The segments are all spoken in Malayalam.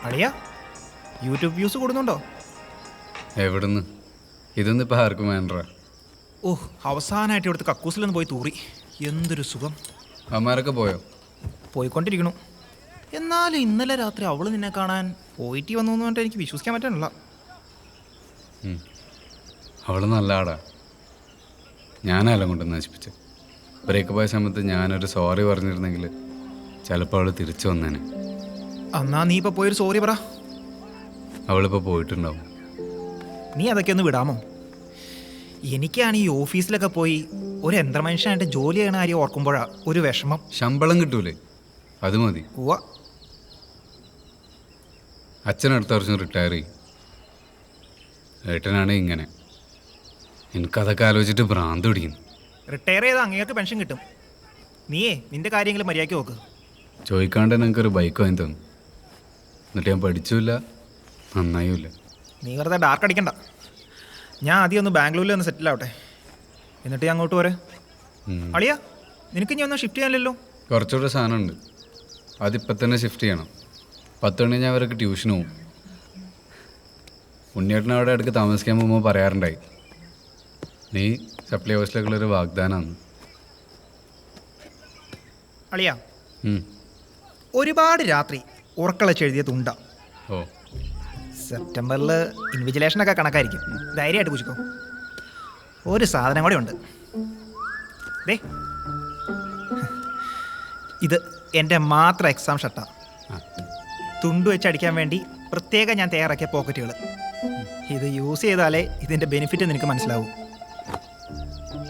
അളിയ യൂട്യൂബ് വ്യൂസ് കൂടുന്നുണ്ടോ? എവിടുന്ന്? ഇതൊന്നും ഇപ്പം ആർക്കും വേണ്ട. ഓഹ്, അവസാനമായിട്ട് ഇവിടുത്തെ കക്കൂസിലൊന്ന് പോയി തൂറി. എന്തൊരു സുഖം. അമ്മമാരൊക്കെ പോയോ? പോയിക്കൊണ്ടിരിക്കണു. എന്നാലും ഇന്നലെ രാത്രി അവൾ നിന്നെ കാണാൻ പോയിട്ട് വന്നു എന്ന് പറഞ്ഞിട്ട് എനിക്ക് വിശ്വസിക്കാൻ പറ്റാനില്ല. അവൾ നല്ല ആടാ. ഞാനല്ല കൊണ്ട് നശിപ്പിച്ച്. ബ്രേക്കപ്പ് ആയ സമയത്ത് ഞാനൊരു സോറി പറഞ്ഞിരുന്നെങ്കിൽ ചിലപ്പോൾ അവൾ തിരിച്ചു വന്നേനെ. എന്നാ നീ ഇപ്പോൾ പോയൊരു സോറി പറ. അവളിപ്പോൾ പോയിട്ടുണ്ടാവും. നീ അതൊക്കെ ഒന്ന് വിടാമോ? എനിക്കാണ് ഈ ഓഫീസിലൊക്കെ പോയി ഒരു യന്ത്രമനുഷ്യനായിട്ട് ജോലി ചെയ്യണ കാര്യം ഓർക്കുമ്പോഴാണ് ഒരു വിഷമം. ശമ്പളം കിട്ടൂലേ? അത് മതി. ഉവ്വ. അച്ഛൻ അടുത്ത വർഷം റിട്ടയർ ചെയ്യും. ഏട്ടനാണ് ഇങ്ങനെ. എനിക്കതൊക്കെ ആലോചിച്ചിട്ട് ഭ്രാന്ത് പിടിക്കുന്നു. റിട്ടയർ ചെയ്താൽ അങ്ങേക്ക് പെൻഷൻ കിട്ടും. നീയേ നിന്റെ കാര്യങ്ങൾ മര്യാദയ്ക്ക് നോക്ക്. ചോദിക്കാണ്ട് എനിക്കൊരു ബൈക്ക് വാങ്ങി തന്നു. എന്നിട്ട് ഞാൻ പഠിച്ചില്ല, നന്നായില്ല. നീ വെറുതെ ഡാർക്ക് അടിക്കണ്ട. ഞാൻ ആദ്യം ഒന്ന് ബാംഗ്ലൂരിൽ ഒന്ന് സെറ്റിൽ ആവട്ടെ, എന്നിട്ട് ഞാൻ അങ്ങോട്ട് പോരെ. അളിയാ, നിനക്ക് ഇനി ഒന്നും ഷിഫ്റ്റ് ചെയ്യാനില്ലല്ലോ? കുറച്ചുകൂടെ സാധനമുണ്ട്. അതിപ്പം തന്നെ ഷിഫ്റ്റ് ചെയ്യണം. 10 മണി ഞാൻ അവർക്ക് ട്യൂഷന് പോകും. ഉണ്ണിയേട്ടനവിടെ അടുക്ക് താമസിക്കാൻ പോകുമ്പോൾ പറയാറുണ്ടായി, നീ സപ്ലൈ ഹൗസിലേക്കുള്ളൊരു വാഗ്ദാനമാണ്. അളിയാ, ഒരുപാട് രാത്രി ഉറക്കളച്ചെഴുതിയ തുണ്ട. ഓ, സെപ്റ്റംബറിൽ ഇൻവിജിലേഷനൊക്കെ കണക്കായിരിക്കും. ധൈര്യമായിട്ട് പൂച്ചിക്കോ. ഒരു സാധനം കൂടെ ഉണ്ട്. ദേ, ഇത് എൻ്റെ മാത്രം എക്സാം ഷർട്ടാണ്. തുണ്ട് വെച്ച് അടിക്കാൻ വേണ്ടി പ്രത്യേകം ഞാൻ തയ്യാറാക്കിയ പോക്കറ്റുകൾ. ഇത് യൂസ് ചെയ്താലേ ഇതിൻ്റെ ബെനിഫിറ്റ് നിനക്ക് മനസ്സിലാവും.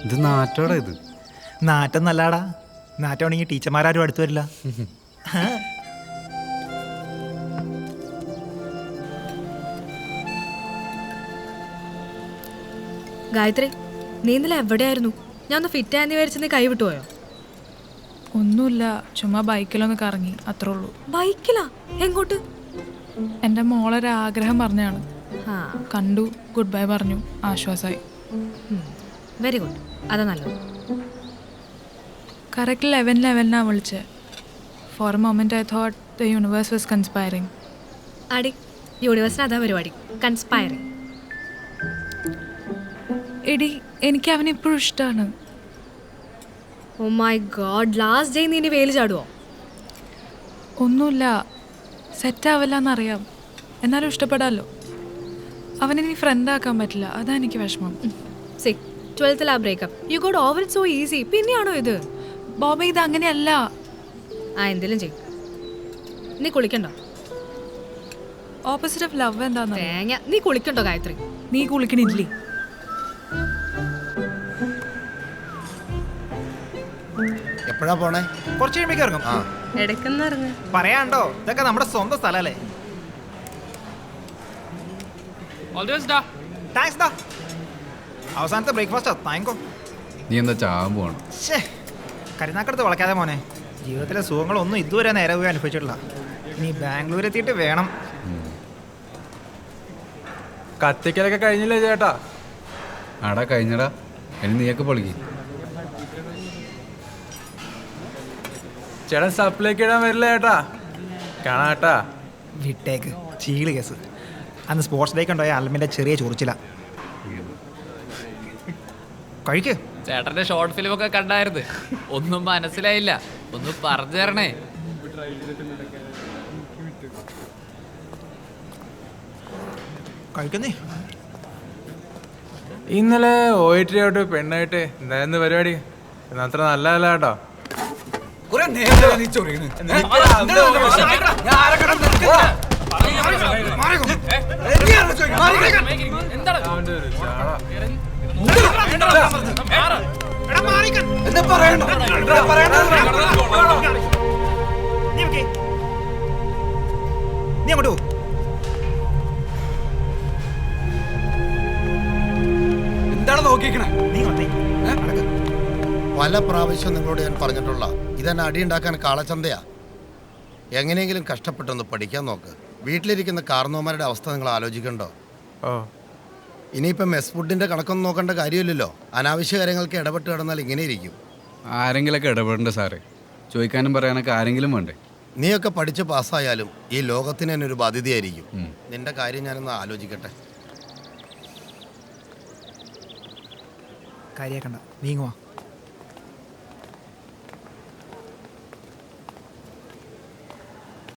ഇത് നാറ്റോടാ. ഇത് നാറ്റം നല്ലാടാ. നാറ്റമാണെങ്കിൽ ടീച്ചർമാരും അടുത്ത് വരില്ല. ഗായത്രി, നീ ഇന്നലെ എവിടെയായിരുന്നു? ഞാൻ ഒന്ന് ഫിറ്റ് ആയെന്ന് വിചാരിച്ച് നീ കൈ വിട്ടുപോയോ? ഒന്നുമില്ല, ചുമ്മാ ബൈക്കിലൊന്ന് കറങ്ങി, അത്രേ ഉള്ളൂ. ബൈക്കിലാ? എങ്ങോട്ട്? എൻ്റെ മോളൊരാഗ്രഹം പറഞ്ഞാണ്. കണ്ടു, ഗുഡ് ബൈ പറഞ്ഞു, ആശ്വാസമായി. വെരി ഗുഡ്, അതാ നല്ലത്. കറക്റ്റ് 11:11 വിളിച്ചത്. For a moment I thought the universe was conspiring. അടി, യൂണിവേഴ്സിന് അതാ പരിപാടി, കൺസ്പയറിങ്. എടി, എനിക്ക് അവനെ ഇപ്പോഴും ഇഷ്ടമാണ്. Oh my God, last day നീ ഇനി വെയിൽ ചാടുവോ? ഒന്നുമില്ല, സെറ്റാവില്ല എന്നറിയാം, എന്നാലും ഇഷ്ടപ്പെടാമല്ലോ. അവനെനി ഫ്രണ്ടാക്കാൻ പറ്റില്ല, അതാ എനിക്ക് വിഷമം. സി, 12th breakup, you got over it so easy. പിന്നെയാണോ ഇത്? ബോബ, ഇത് അങ്ങനെയല്ല. എന്തെങ്കിലും ചെയ്യും. നീ കുളിക്കണ്ടോ? ഓപ്പോസിറ്റ് ഓഫ് ലവ് എന്താന്ന് തേങ്ങ. നീ കുളിക്കണ്ടോ ഗായത്രി? നീ കുളിക്കണില്ലേ? എപ്പോഴാ പോണേ? കുറച്ച് കഴിയുമ്പോഴേക്കും ഇറങ്ങും. ഇടയ്ക്കെന്ന് പറയാണ്ടോ, ഇതൊക്കെ നമ്മുടെ സ്വന്തം സ്ഥലമല്ലേ. താങ്ക്സ് ഡാ. അവസാനത്തെ ബ്രേക്ക്ഫാസ്റ്റാ. താങ്കോ. നീ എന്താ ചാവാൻ പോകണം? ശേ, കരുനാക്കടുത്ത് വളയ്ക്കാതെ മോനെ. ജീവിതത്തിലെ സുഖങ്ങളൊന്നും ഇതുവരെ നേരെ പോയി അനുഭവിച്ചിട്ടില്ല. നീ ബാംഗ്ലൂർ എത്തിയിട്ട് വേണം. കത്തിക്കലൊക്കെ കഴിഞ്ഞില്ലേ ചേട്ടാ? ആടാ, കഴിഞ്ഞടാ. ഇനി നീയൊക്കെ പൊളിക്കും. ചേട്ടൻ സപ്ലൈക്ക് ഇടാൻ വരില്ല ചേട്ടാ? കാണാട്ടാ. വിട്ടേക്ക്, ചീള് കേസ്. അന്ന് സ്പോർട്സ് ഡേക്ക് ഉണ്ടായ ആൽമിൻ്റെ ചെറിയ ചൊറിച്ചില. കഴിക്ക്. ചേട്ടന്റെ ഷോർട്ട് ഫിലിം ഒക്കെ കണ്ടായിരുന്നു. ഒന്നും മനസ്സിലായില്ല, ഒന്ന് പറഞ്ഞു തരണേ. കഴിക്കുന്നേ. ഇന്നലെ ഓയിട്ടിലോട്ട് പെണ്ണായിട്ട് എന്തായിരുന്നു പരിപാടി? അത്ര നല്ലതല്ല കേട്ടോ. നീ അങ്ങോട്ട് പോ. എന്താണ് നോക്കിക്കണേ? നീ വന്നേ. പല പ്രാവശ്യം നിങ്ങളോട് ഞാൻ പറഞ്ഞിട്ടുള്ള ഇതെന്നെ അടിയുണ്ടാക്കാൻ കാളച്ചന്തയാ. എങ്ങനെയെങ്കിലും കഷ്ടപ്പെട്ടൊന്ന് പഠിക്കാൻ നോക്ക്. വീട്ടിലിരിക്കുന്ന കാർന്നോമാരുടെ അവസ്ഥ നിങ്ങൾ ആലോചിക്കണ്ടോ? ഇനിയിപ്പം മെസ് ഫുഡിന്റെ കണക്കൊന്നും നോക്കേണ്ട കാര്യമില്ലല്ലോ. അനാവശ്യ കാര്യങ്ങൾക്ക് ഇടപെട്ട് കിടന്നാൽ ഇങ്ങനെ ഇരിക്കും. ആരെങ്കിലൊക്കെ ഇടപെടണ്ട സാറേ. ചോദിക്കാനും പറയാനൊക്കെ ആരെങ്കിലും വേണ്ടേ? നീയൊക്കെ പഠിച്ച് പാസ്സായാലും ഈ ലോകത്തിന് തന്നെ ഒരു ബാധ്യതയായിരിക്കും. നിന്റെ കാര്യം ഞാനൊന്ന് ആലോചിക്കട്ടെ. കാര്യാക്കണ്ട, നീങ്ങുവാ.